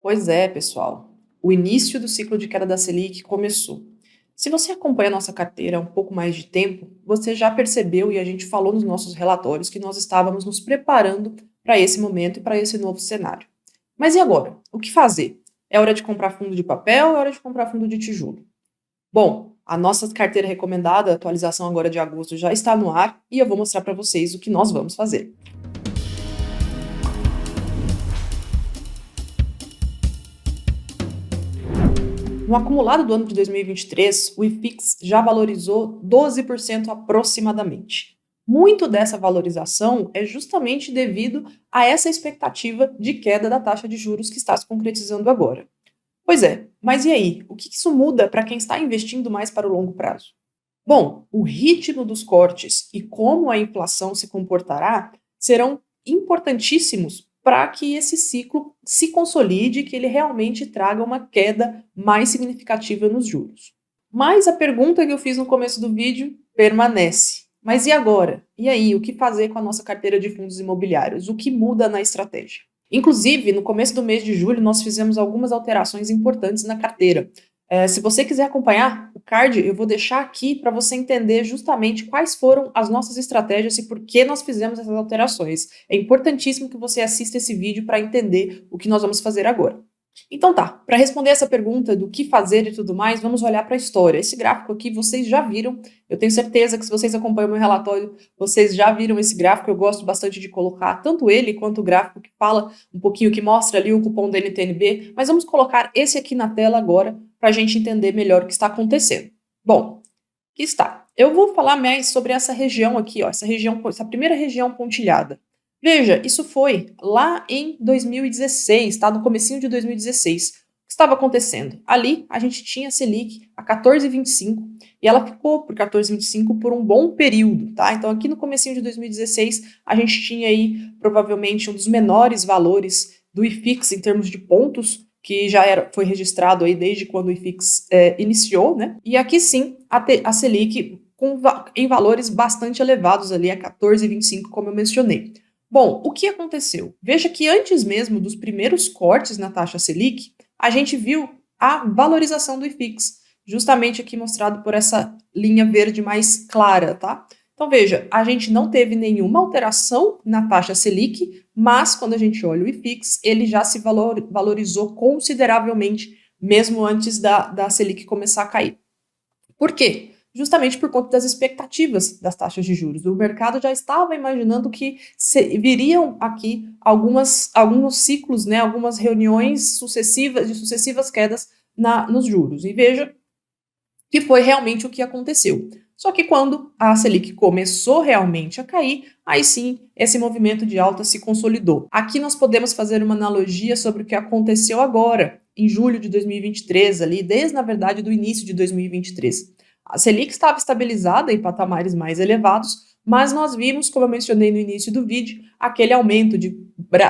Pois é, pessoal. O início do ciclo de queda da Selic começou. Se você acompanha a nossa carteira há um pouco mais de tempo, você já percebeu e a gente falou nos nossos relatórios que nós estávamos nos preparando para esse momento e para esse novo cenário. Mas e agora? O que fazer? É hora de comprar fundo de papel ou é hora de comprar fundo de tijolo? Bom, a nossa carteira recomendada, a atualização agora de agosto, já está no ar e eu vou mostrar para vocês o que nós vamos fazer. No acumulado do ano de 2023, o IFIX já valorizou 12% aproximadamente. Muito dessa valorização é justamente devido a essa expectativa de queda da taxa de juros que está se concretizando agora. Pois é, mas e aí? O que isso muda para quem está investindo mais para o longo prazo? Bom, o ritmo dos cortes e como a inflação se comportará serão importantíssimos para que esse ciclo se consolide e que ele realmente traga uma queda mais significativa nos juros. Mas a pergunta que eu fiz no começo do vídeo permanece. Mas e agora? E aí, o que fazer com a nossa carteira de fundos imobiliários? O que muda na estratégia? Inclusive, no começo do mês de julho, nós fizemos algumas alterações importantes na carteira. Se você quiser acompanhar o card, eu vou deixar aqui para você entender justamente quais foram as nossas estratégias e por que nós fizemos essas alterações. É importantíssimo que você assista esse vídeo para entender o que nós vamos fazer agora. Então tá, para responder essa pergunta do que fazer e tudo mais, vamos olhar para a história. Esse gráfico aqui vocês já viram, eu tenho certeza que se vocês acompanham o meu relatório, vocês já viram esse gráfico, eu gosto bastante de colocar tanto ele quanto o gráfico que fala um pouquinho, que mostra ali o cupom da NTNB, mas vamos colocar esse aqui na tela agora para a gente entender melhor o que está acontecendo. Bom, aqui está. Eu vou falar mais sobre essa região aqui, ó, essa primeira região pontilhada. Veja, isso foi lá em 2016, tá? No comecinho de 2016. O que estava acontecendo? Ali a gente tinha a Selic a 14,25 e ela ficou por 14,25 por um bom período, tá? Então aqui no comecinho de 2016 a gente tinha aí provavelmente um dos menores valores do IFIX em termos de pontos, que foi registrado aí desde quando o IFIX iniciou, né? E aqui sim a Selic em valores bastante elevados ali, a 14,25, como eu mencionei. Bom, o que aconteceu? Veja que antes mesmo dos primeiros cortes na taxa Selic, a gente viu a valorização do IFIX, justamente aqui mostrado por essa linha verde mais clara, tá? Então veja, a gente não teve nenhuma alteração na taxa Selic, mas quando a gente olha o IFIX, ele já se valorizou consideravelmente, mesmo antes da Selic começar a cair. Por quê? Justamente por conta das expectativas das taxas de juros. O mercado já estava imaginando que viriam aqui alguns ciclos, né, algumas reuniões de sucessivas quedas nos juros. E veja que foi realmente o que aconteceu. Só que quando a Selic começou realmente a cair, aí sim esse movimento de alta se consolidou. Aqui nós podemos fazer uma analogia sobre o que aconteceu agora, em julho de 2023, ali, desde, na verdade, do início de 2023. A Selic estava estabilizada em patamares mais elevados, mas nós vimos, como eu mencionei no início do vídeo, aquele aumento de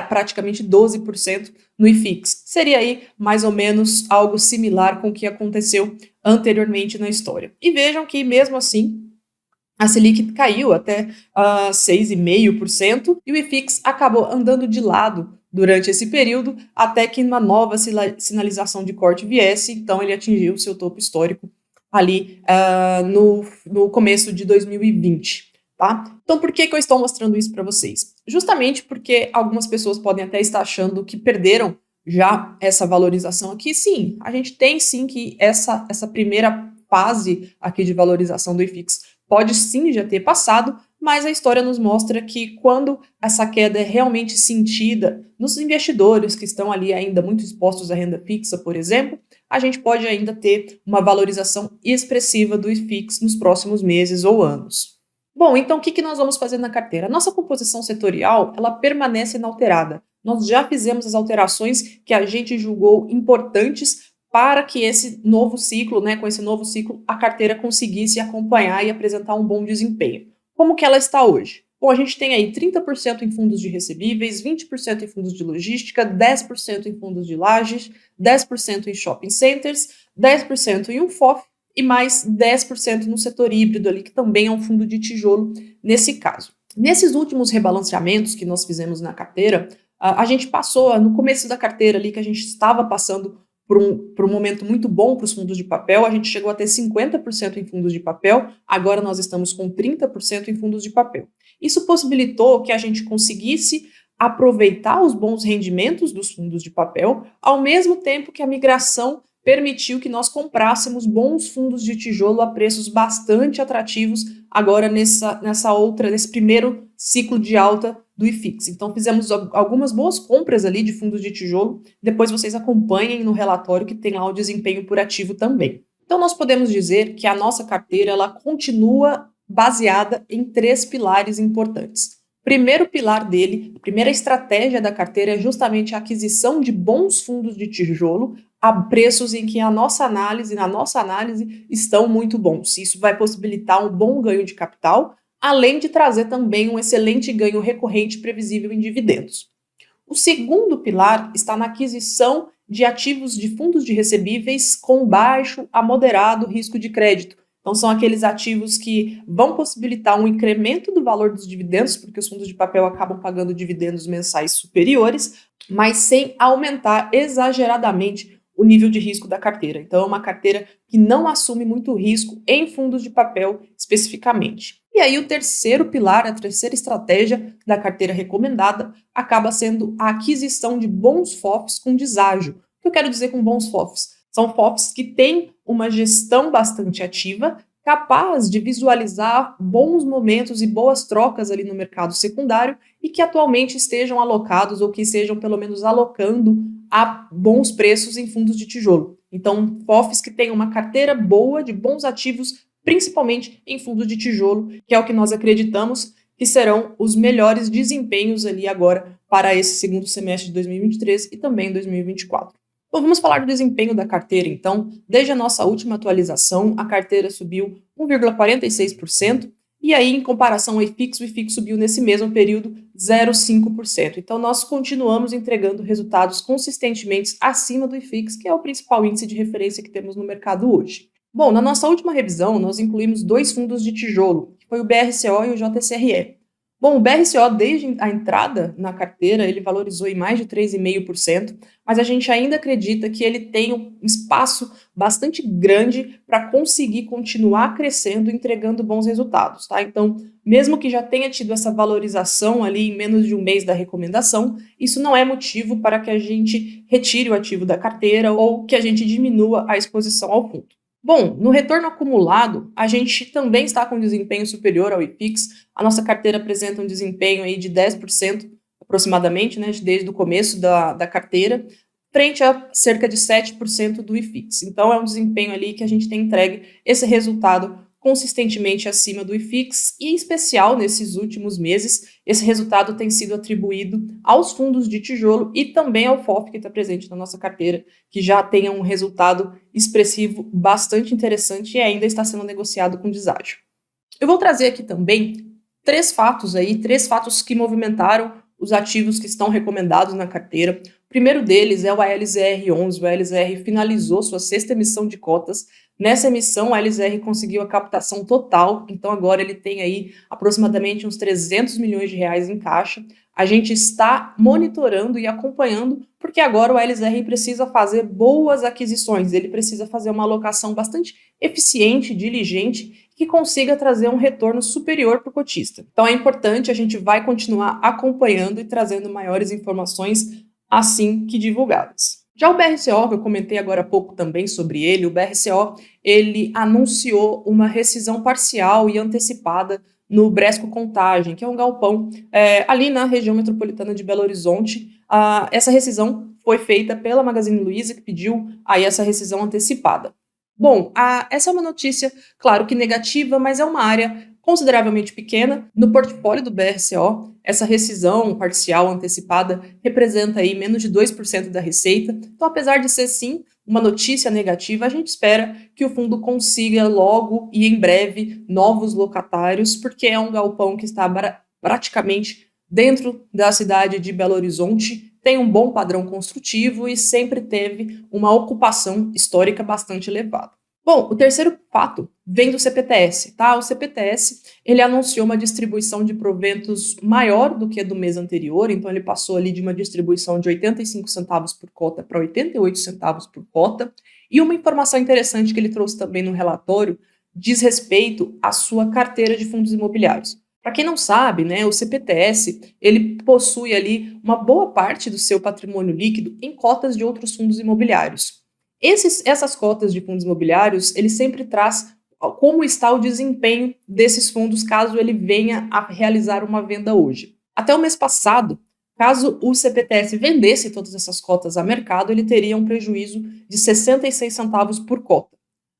praticamente 12% no IFIX. Seria aí mais ou menos algo similar com o que aconteceu anteriormente na história. E vejam que, mesmo assim, a Selic caiu até 6,5% e o IFIX acabou andando de lado durante esse período, até que uma nova sinalização de corte viesse, então ele atingiu o seu topo histórico ali no começo de 2020. Tá? Então, por que eu estou mostrando isso para vocês? Justamente porque algumas pessoas podem até estar achando que perderam já essa valorização aqui. Sim, a gente tem sim que essa primeira fase aqui de valorização do IFIX pode sim já ter passado, mas a história nos mostra que quando essa queda é realmente sentida nos investidores que estão ali ainda muito expostos à renda fixa, por exemplo, a gente pode ainda ter uma valorização expressiva do IFIX nos próximos meses ou anos. Bom, então o que nós vamos fazer na carteira? A nossa composição setorial, ela permanece inalterada. Nós já fizemos as alterações que a gente julgou importantes para que esse novo ciclo, né, com esse novo ciclo, a carteira conseguisse acompanhar e apresentar um bom desempenho. Como que ela está hoje? Bom, a gente tem aí 30% em fundos de recebíveis, 20% em fundos de logística, 10% em fundos de lajes, 10% em shopping centers, 10% em um FOF e mais 10% no setor híbrido ali, que também é um fundo de tijolo nesse caso. Nesses últimos rebalanceamentos que nós fizemos na carteira, A gente passou, no começo da carteira ali, que a gente estava passando por um momento muito bom para os fundos de papel, a gente chegou a ter 50% em fundos de papel, agora nós estamos com 30% em fundos de papel. Isso possibilitou que a gente conseguisse aproveitar os bons rendimentos dos fundos de papel, ao mesmo tempo que a migração permitiu que nós comprássemos bons fundos de tijolo a preços bastante atrativos agora nesse primeiro ciclo de alta do IFIX. Então fizemos algumas boas compras ali de fundos de tijolo, depois vocês acompanhem no relatório que tem lá o desempenho por ativo também. Então nós podemos dizer que a nossa carteira ela continua baseada em 3 pilares importantes. Primeiro pilar dele, a primeira estratégia da carteira é justamente a aquisição de bons fundos de tijolo a preços em que na nossa análise estão muito bons. Isso vai possibilitar um bom ganho de capital, além de trazer também um excelente ganho recorrente previsível em dividendos. O segundo pilar está na aquisição de ativos de fundos de recebíveis com baixo a moderado risco de crédito. Então, são aqueles ativos que vão possibilitar um incremento do valor dos dividendos, porque os fundos de papel acabam pagando dividendos mensais superiores, mas sem aumentar exageradamente o nível de risco da carteira. Então, é uma carteira que não assume muito risco em fundos de papel especificamente. E aí, o terceiro pilar, a terceira estratégia da carteira recomendada, acaba sendo a aquisição de bons FOFs com deságio. O que eu quero dizer com bons FOFs? São FOFs que têm uma gestão bastante ativa, capaz de visualizar bons momentos e boas trocas ali no mercado secundário e que atualmente estejam alocados ou que estejam pelo menos alocando a bons preços em fundos de tijolo. Então, FOFs que têm uma carteira boa de bons ativos, principalmente em fundos de tijolo, que é o que nós acreditamos que serão os melhores desempenhos ali agora para esse segundo semestre de 2023 e também 2024. Bom, vamos falar do desempenho da carteira, então. Desde a nossa última atualização, a carteira subiu 1,46%, e aí, em comparação ao IFIX, o IFIX subiu nesse mesmo período 0,5%. Então, nós continuamos entregando resultados consistentemente acima do IFIX, que é o principal índice de referência que temos no mercado hoje. Bom, na nossa última revisão, nós incluímos 2 fundos de tijolo, que foi o BRCO e o JCRE. Bom, o BRCO, desde a entrada na carteira, ele valorizou em mais de 3,5%, mas a gente ainda acredita que ele tem um espaço bastante grande para conseguir continuar crescendo, entregando bons resultados, tá? Então, mesmo que já tenha tido essa valorização ali em menos de um mês da recomendação, isso não é motivo para que a gente retire o ativo da carteira ou que a gente diminua a exposição ao fundo. Bom, no retorno acumulado, a gente também está com um desempenho superior ao IFIX. A nossa carteira apresenta um desempenho aí de 10% aproximadamente, né, desde o começo da carteira, frente a cerca de 7% do IFIX. Então, é um desempenho ali que a gente tem entregue esse resultado consistentemente acima do IFIX, e em especial nesses últimos meses, esse resultado tem sido atribuído aos fundos de tijolo e também ao FOF que está presente na nossa carteira, que já tem um resultado expressivo bastante interessante e ainda está sendo negociado com deságio. Eu vou trazer aqui também 3 fatos que movimentaram os ativos que estão recomendados na carteira. O primeiro deles é o ALZR11. O ALZR finalizou sua 6ª emissão de cotas. Nessa emissão, a LZR conseguiu a captação total, então agora ele tem aí aproximadamente uns 300 milhões de reais em caixa. A gente está monitorando e acompanhando, porque agora o LZR precisa fazer boas aquisições, ele precisa fazer uma alocação bastante eficiente, diligente, que consiga trazer um retorno superior para o cotista. Então é importante, a gente vai continuar acompanhando e trazendo maiores informações assim que divulgadas. Já o BRCO, que eu comentei agora há pouco também sobre ele, o BRCO, ele anunciou uma rescisão parcial e antecipada no Bresco Contagem, que é um galpão ali na região metropolitana de Belo Horizonte. Essa rescisão foi feita pela Magazine Luiza, que pediu aí essa rescisão antecipada. Bom, essa é uma notícia, claro que negativa, mas é uma área consideravelmente pequena no portfólio do BRCO. Essa rescisão parcial antecipada representa aí menos de 2% da receita. Então, apesar de ser sim uma notícia negativa, a gente espera que o fundo consiga logo e em breve novos locatários, porque é um galpão que está praticamente dentro da cidade de Belo Horizonte, tem um bom padrão construtivo e sempre teve uma ocupação histórica bastante elevada. Bom, o terceiro fato vem do CPTS, tá? O CPTS, ele anunciou uma distribuição de proventos maior do que a do mês anterior, então ele passou ali de uma distribuição de 85 centavos por cota para 88 centavos por cota. E uma informação interessante que ele trouxe também no relatório diz respeito à sua carteira de fundos imobiliários. Para quem não sabe, né, o CPTS, ele possui ali uma boa parte do seu patrimônio líquido em cotas de outros fundos imobiliários. Essas cotas de fundos imobiliários, ele sempre traz como está o desempenho desses fundos caso ele venha a realizar uma venda hoje. Até o mês passado, caso o CPTS vendesse todas essas cotas a mercado, ele teria um prejuízo de 66 centavos por cota.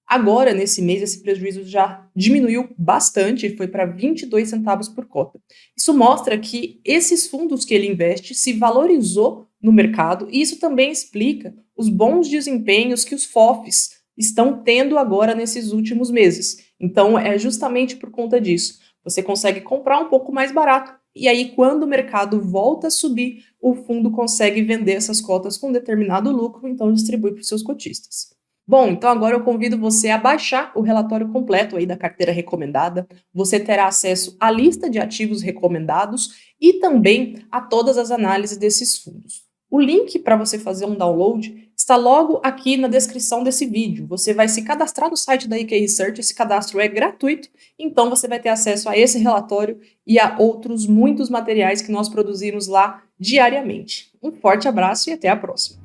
Agora, nesse mês, esse prejuízo já diminuiu bastante, foi para 22 centavos por cota. Isso mostra que esses fundos que ele investe se valorizou no mercado e isso também explica os bons desempenhos que os FOFs estão tendo agora nesses últimos meses. Então, é justamente por conta disso. Você consegue comprar um pouco mais barato e aí, quando o mercado volta a subir, o fundo consegue vender essas cotas com determinado lucro, então distribui para os seus cotistas. Bom, então agora eu convido você a baixar o relatório completo aí da carteira recomendada. Você terá acesso à lista de ativos recomendados e também a todas as análises desses fundos. O link para você fazer um download está logo aqui na descrição desse vídeo. Você vai se cadastrar no site da IK Research, esse cadastro é gratuito, então você vai ter acesso a esse relatório e a outros muitos materiais que nós produzimos lá diariamente. Um forte abraço e até a próxima!